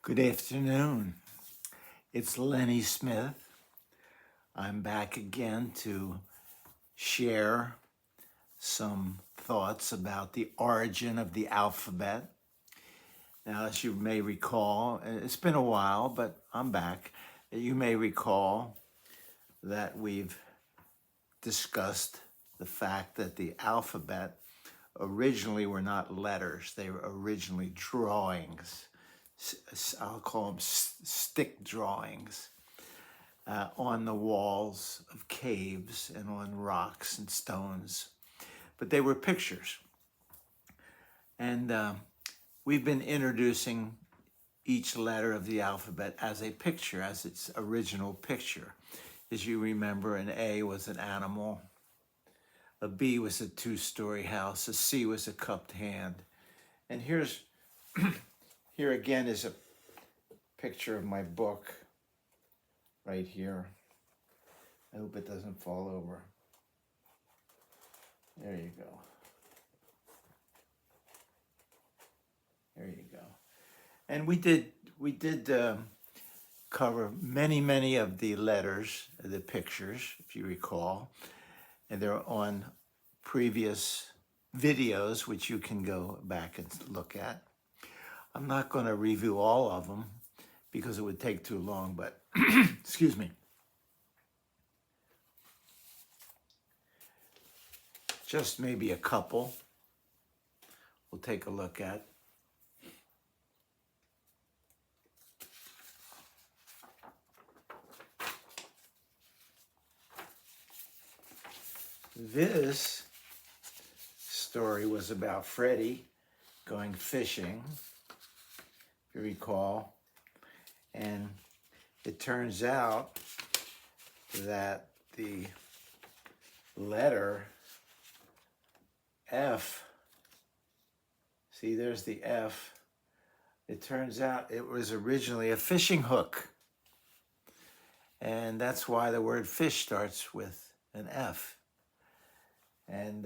Good afternoon. It's Lenny Smith. I'm back again to share some thoughts about the origin of the alphabet. Now, as you may recall, it's been a while, but I'm back. You may recall that we've discussed the fact that the alphabet originally were not letters, they were originally drawings. I'll call them stick drawings on the walls of caves and on rocks and stones. But they were pictures. And we've been introducing each letter of the alphabet as a picture, as its original picture. As you remember, an A was an animal, a B was a two-story house, a C was a cupped hand. And here again is a picture of my book right here. I hope it doesn't fall over. There you go. There you go. And we did cover many of the letters, the pictures, if you recall, and they're on previous videos, which you can go back and look at. I'm not going to review all of them because it would take too long, but excuse me. Just maybe a couple we'll take a look at. This story was about Freddie going fishing, if you recall, and it turns out that the letter F, see there's the F, it turns out it was originally a fishing hook, and that's why the word fish starts with an F. And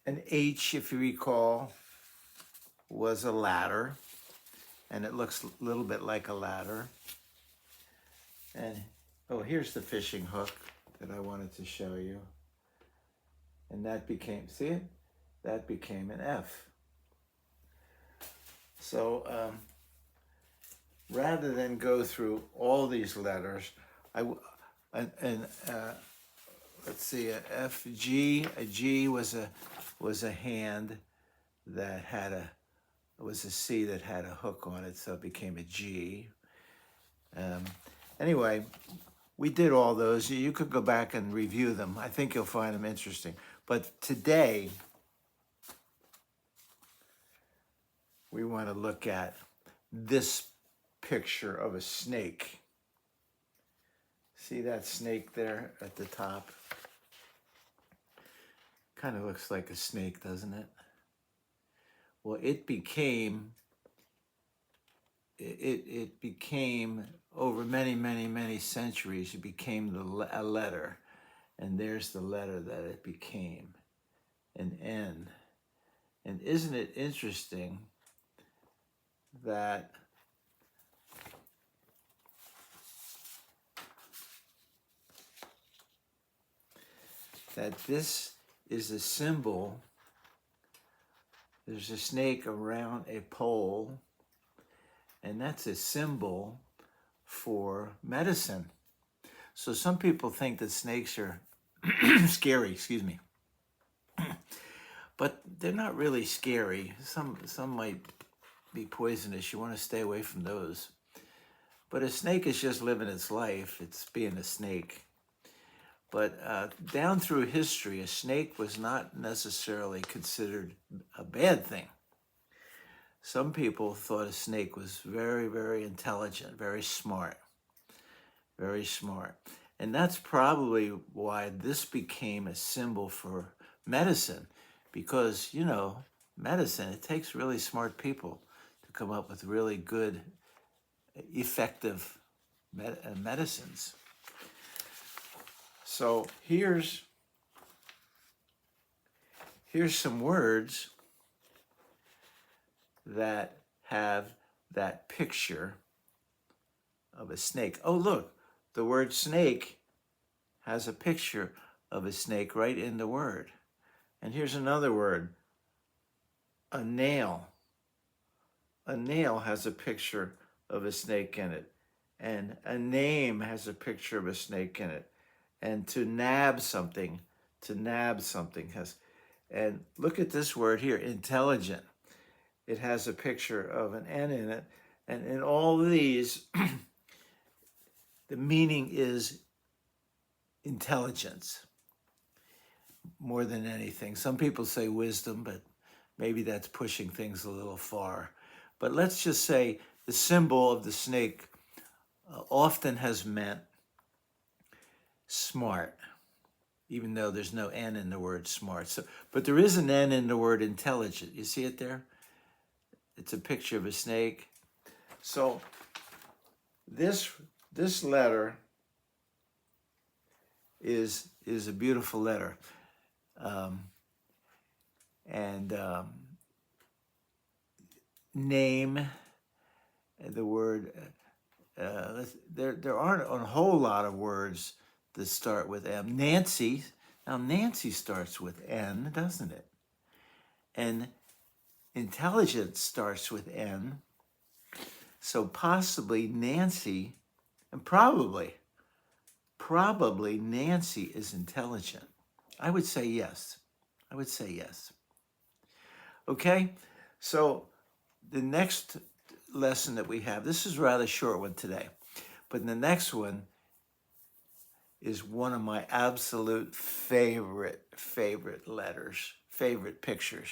an H, if you recall, was a ladder, and it looks a little bit like a ladder. And oh, here's the fishing hook that I wanted to show you. And that became, see it? That became an F. So rather than go through all these letters, let's see, a F, G. A G was a hand that had was a C that had a hook on it, so it became a G. Anyway, we did all those. You could go back and review them. I think you'll find them interesting. But today, we want to look at this picture of a snake. See that snake there at the top? Kind of looks like a snake, doesn't it? Well, it became over many centuries, it became a letter. And there's the letter that it became, an N. And isn't it interesting that this is a symbol. There's a snake around a pole, and that's a symbol for medicine. So some people think that snakes are scary, excuse me. But they're not really scary. Some might be poisonous. You want to stay away from those. But a snake is just living its life. It's being a snake. But down through history, a snake was not necessarily considered a bad thing. Some people thought a snake was very intelligent, very smart. And that's probably why this became a symbol for medicine, because, you know, medicine, it takes really smart people to come up with really good, effective medicines. So here's some words that have that picture of a snake. Oh, look, the word snake has a picture of a snake right in the word. And here's another word, a nail. A nail has a picture of a snake in it. And a name has a picture of a snake in it. And to nab something has. And look at this word here, intelligent. It has a picture of an N in it. And in all of these, the meaning is intelligence more than anything. Some people say wisdom, but maybe that's pushing things a little far. But let's just say the symbol of the snake often has meant smart, even though there's no N in the word smart. So, but there is an N in the word intelligent. You see it there? It's a picture of a snake. So this letter is a beautiful letter. Name, the word, there aren't a whole lot of words that start with M. Nancy, now Nancy starts with N, doesn't it? And intelligence starts with N. So possibly Nancy, and probably Nancy is intelligent. I would say yes. I would say yes. Okay, so the next lesson that we have, this is a rather short one today, but the next one is one of my absolute favorite letters, favorite pictures.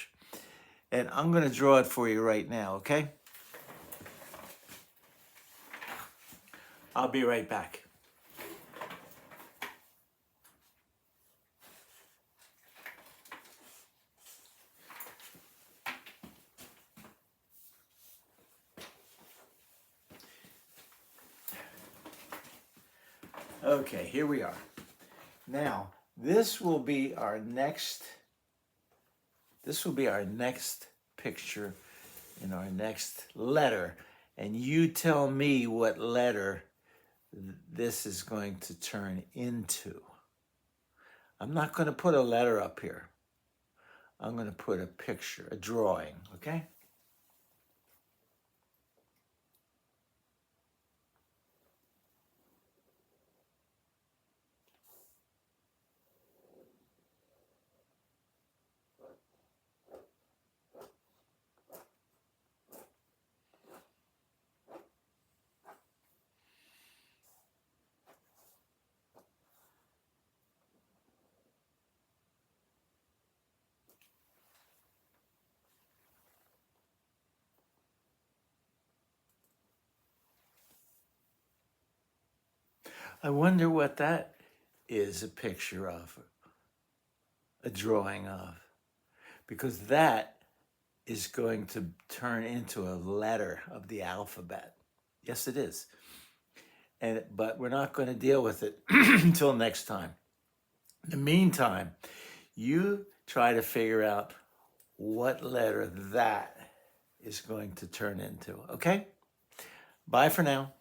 And I'm going to draw it for you right now, okay? I'll be right back. Okay, here we are. Now, this will be our next picture in our next letter. And you tell me what letter this is going to turn into. I'm not going to put a letter up here. I'm going to put a picture, a drawing, okay? I wonder what that is a picture of, a drawing of, because that is going to turn into a letter of the alphabet. Yes, it is. But we're not going to deal with it until next time. In the meantime, you try to figure out what letter that is going to turn into, okay? Bye for now.